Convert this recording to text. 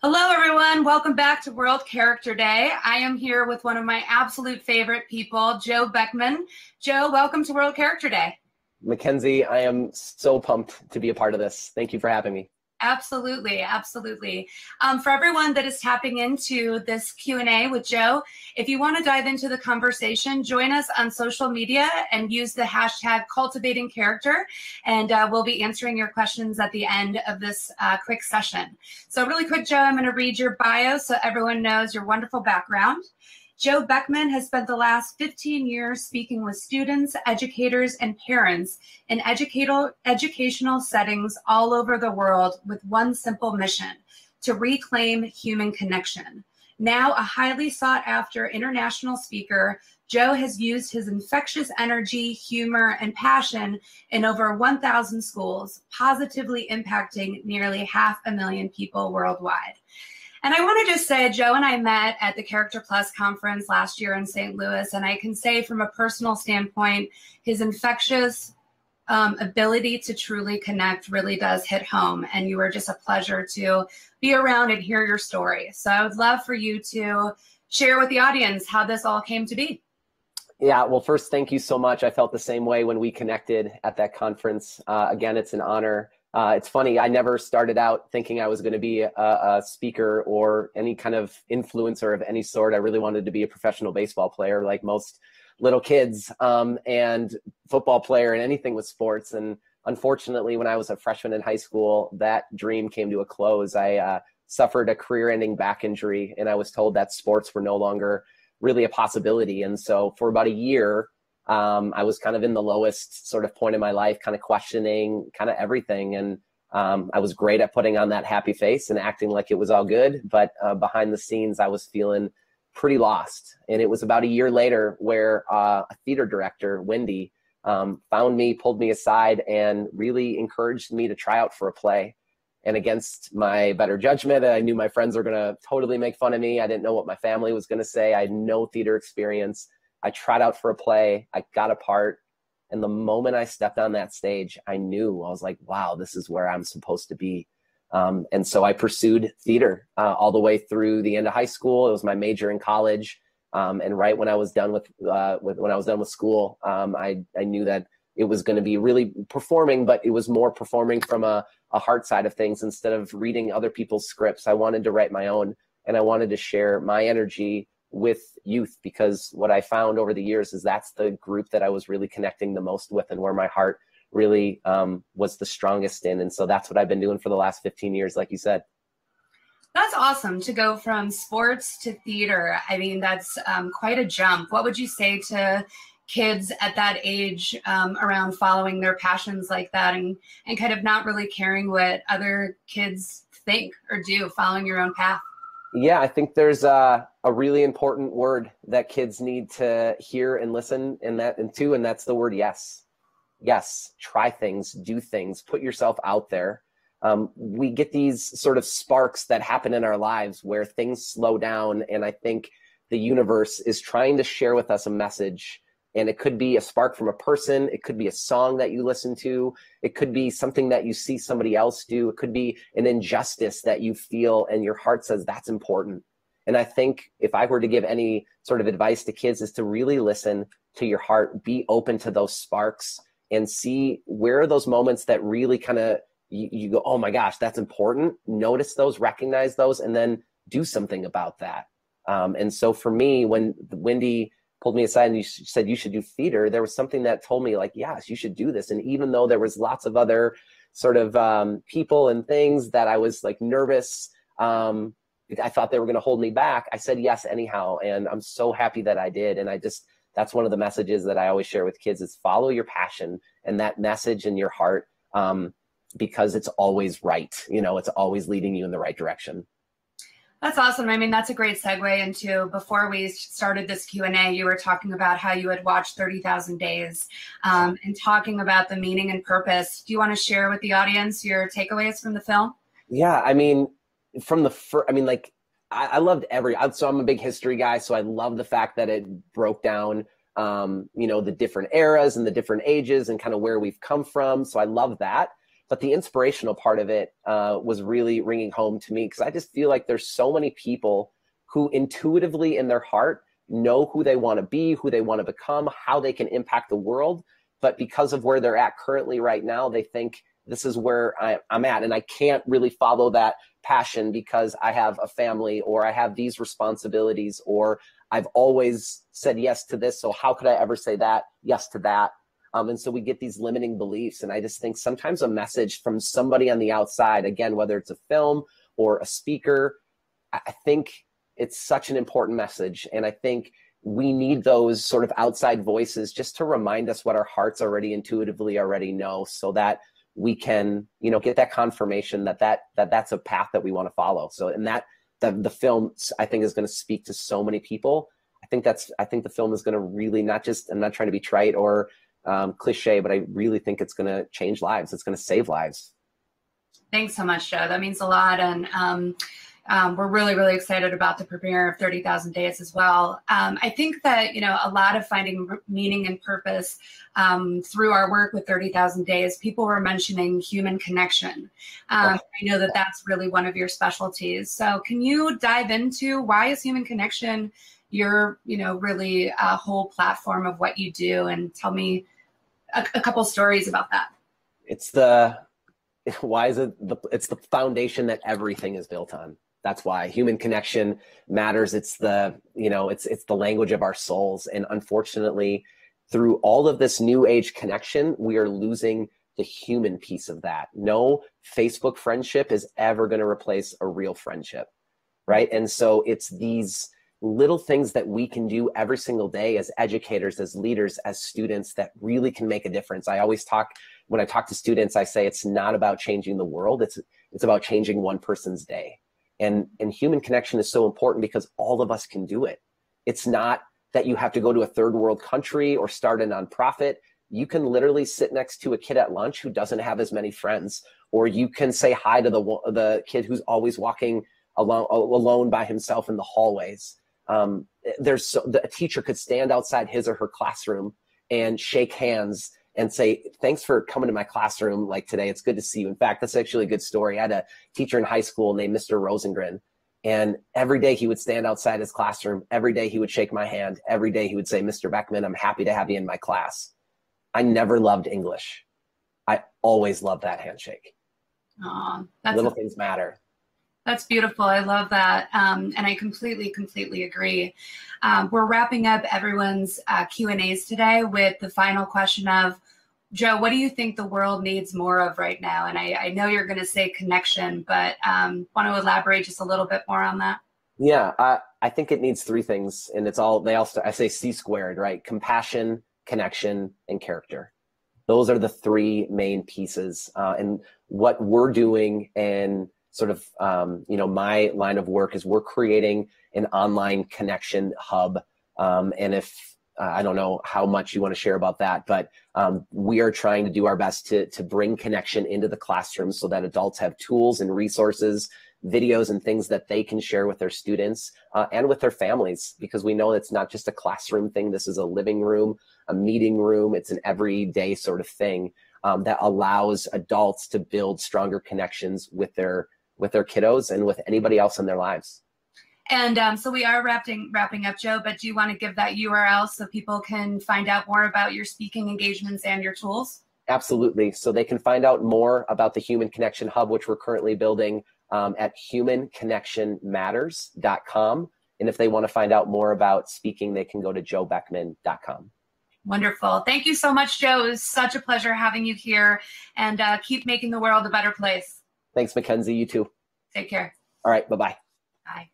Hello, everyone. Welcome back to World Character Day. I am here with one of my absolute favorite people, Joe Beckman. Joe, welcome to World Character Day. Makenzie, I am so pumped to be a part of this. Thank you for having me. Absolutely, absolutely. For everyone that is tapping into this Q&A with Joe, if you want to dive into the conversation, join us on social media and use the hashtag cultivating character, and we'll be answering your questions at the end of this quick session. So really quick, Joe, I'm going to read your bio so everyone knows your wonderful background. Joe Beckman has spent the last 15 years speaking with students, educators, and parents in educational settings all over the world with one simple mission: to reclaim human connection. Now a highly sought-after international speaker, Joe has used his infectious energy, humor, and passion in over 1,000 schools, positively impacting nearly 500,000 people worldwide. And I want to just say, Joe and I met at the Character Plus conference last year in St. Louis, and I can say from a personal standpoint, his infectious ability to truly connect really does hit home, and you were just a pleasure to be around and hear your story. So I would love for you to share with the audience how this all came to be. Yeah, well, first, thank you so much. I felt the same way when we connected at that conference. Again, it's an honor. It's funny, I never started out thinking I was going to be a speaker or any kind of influencer of any sort. I really wanted to be a professional baseball player like most little kids, and football player and anything with sports. And unfortunately, when I was a freshman in high school, that dream came to a close. I suffered a career-ending back injury, and I was told that sports were no longer really a possibility. And so for about a year, I was kind of in the lowest sort of point in my life, kind of questioning kind of everything. And I was great at putting on that happy face and acting like it was all good. But behind the scenes, I was feeling pretty lost. And it was about a year later where a theater director, Wendy, found me, pulled me aside, and really encouraged me to try out for a play. And against my better judgment, I knew my friends were going to totally make fun of me. I didn't know what my family was going to say. I had no theater experience. I tried out for a play, I got a part, and the moment I stepped on that stage, I knew, I was like, wow, this is where I'm supposed to be. And so I pursued theater all the way through the end of high school. It was my major in college. And right when I was done with school, I knew that it was going to be really performing, but it was more performing from a heart side of things. Instead of reading other people's scripts, I wanted to write my own, and I wanted to share my energy with youth, because what I found over the years is that's the group that I was really connecting the most with and where my heart really was the strongest in. And so that's what I've been doing for the last 15 years, like you said. That's awesome to go from sports to theater. I mean, that's quite a jump. What would you say to kids at that age around following their passions like that and kind of not really caring what other kids think or do, following your own path? Yeah, I think there's a really important word that kids need to hear and listen and that's the word yes. Yes, try things, do things, put yourself out there. We get these sort of sparks that happen in our lives where things slow down, and I think the universe is trying to share with us a message. And it could be a spark from a person. It could be a song that you listen to. It could be something that you see somebody else do. It could be an injustice that you feel and your heart says that's important. And I think if I were to give any sort of advice to kids is to really listen to your heart, be open to those sparks, and see where are those moments that really kind of you go, oh my gosh, that's important. Notice those, recognize those, and then do something about that. And so for me, when Wendy pulled me aside and you said you should do theater, there was something that told me like, yes, you should do this. And even though there was lots of other sort of people and things that I was like nervous, I thought they were going to hold me back, I said yes anyhow. And I'm so happy that I did. And that's one of the messages that I always share with kids is follow your passion and that message in your heart, because it's always right. It's always leading you in the right direction. That's awesome. I mean, that's a great segue into, before we started this Q&A, you were talking about how you had watched 30,000 Days and talking about the meaning and purpose. Do you want to share with the audience your takeaways from the film? Yeah, I mean, from the first, I mean, like, I loved so I'm a big history guy, so I love the fact that it broke down, the different eras and the different ages and kind of where we've come from. So I love that. But the inspirational part of it was really ringing home to me, because I just feel like there's so many people who intuitively in their heart know who they want to be, who they want to become, how they can impact the world. But because of where they're at currently right now, they think this is where I'm at, and I can't really follow that passion because I have a family, or I have these responsibilities, or I've always said yes to this, so how could I ever say that yes to that? And so we get these limiting beliefs. And I just think sometimes a message from somebody on the outside, again, whether it's a film or a speaker, I think it's such an important message. And I think we need those sort of outside voices just to remind us what our hearts intuitively already know, so that we can, get that confirmation that that's a path that we want to follow. So, and that the film, I think, is going to speak to so many people. I think the film is going to really I'm not trying to be trite or cliche, but I really think it's going to change lives. It's going to save lives. Thanks so much, Joe. That means a lot. And we're really, really excited about the premiere of 30,000 Days as well. I think that, a lot of finding meaning and purpose through our work with 30,000 Days, people were mentioning human connection. I know that that's really one of your specialties. So can you dive into why is human connection your, really a whole platform of what you do, and tell me a couple stories about that? It's the foundation that everything is built on. That's why human connection matters. It's the language of our souls. And unfortunately, through all of this new age connection, we are losing the human piece of that. No Facebook friendship is ever going to replace a real friendship, right? And so it's these little things that we can do every single day as educators, as leaders, as students, that really can make a difference. When I talk to students, I say it's not about changing the world. It's about changing one person's day. And human connection is so important because all of us can do it. It's not that you have to go to a third world country or start a nonprofit. You can literally sit next to a kid at lunch who doesn't have as many friends, or you can say hi to the kid who's always walking alone by himself in the hallways. A teacher could stand outside his or her classroom and shake hands and say, thanks for coming to my classroom like today. It's good to see you. In fact, that's actually a good story. I had a teacher in high school named Mr. Rosengren, and every day he would stand outside his classroom. Every day he would shake my hand. Every day he would say, Mr. Beckman, I'm happy to have you in my class. I never loved English. I always loved that handshake. Little things matter. That's beautiful. I love that. And I completely agree. We're wrapping up everyone's Q&As today with the final question of, Joe, what do you think the world needs more of right now? And I know you're going to say connection, but want to elaborate just a little bit more on that? Yeah, I think it needs three things. And I say C squared, right? Compassion, connection, and character. Those are the three main pieces. And what we're doing, and sort of, my line of work, is we're creating an online connection hub. And if I don't know how much you want to share about that, but we are trying to do our best to bring connection into the classroom so that adults have tools and resources, videos and things that they can share with their students and with their families, because we know it's not just a classroom thing. This is a living room, a meeting room. It's an everyday sort of thing that allows adults to build stronger connections with their kiddos and with anybody else in their lives. And so we are wrapping up, Joe, but do you want to give that URL so people can find out more about your speaking engagements and your tools? Absolutely. So they can find out more about the Human Connection Hub, which we're currently building at humanconnectionmatters.com. And if they want to find out more about speaking, they can go to joebeckman.com. Wonderful. Thank you so much, Joe. It was such a pleasure having you here, and keep making the world a better place. Thanks, Makenzie. You too. Take care. All right. Bye-bye. Bye.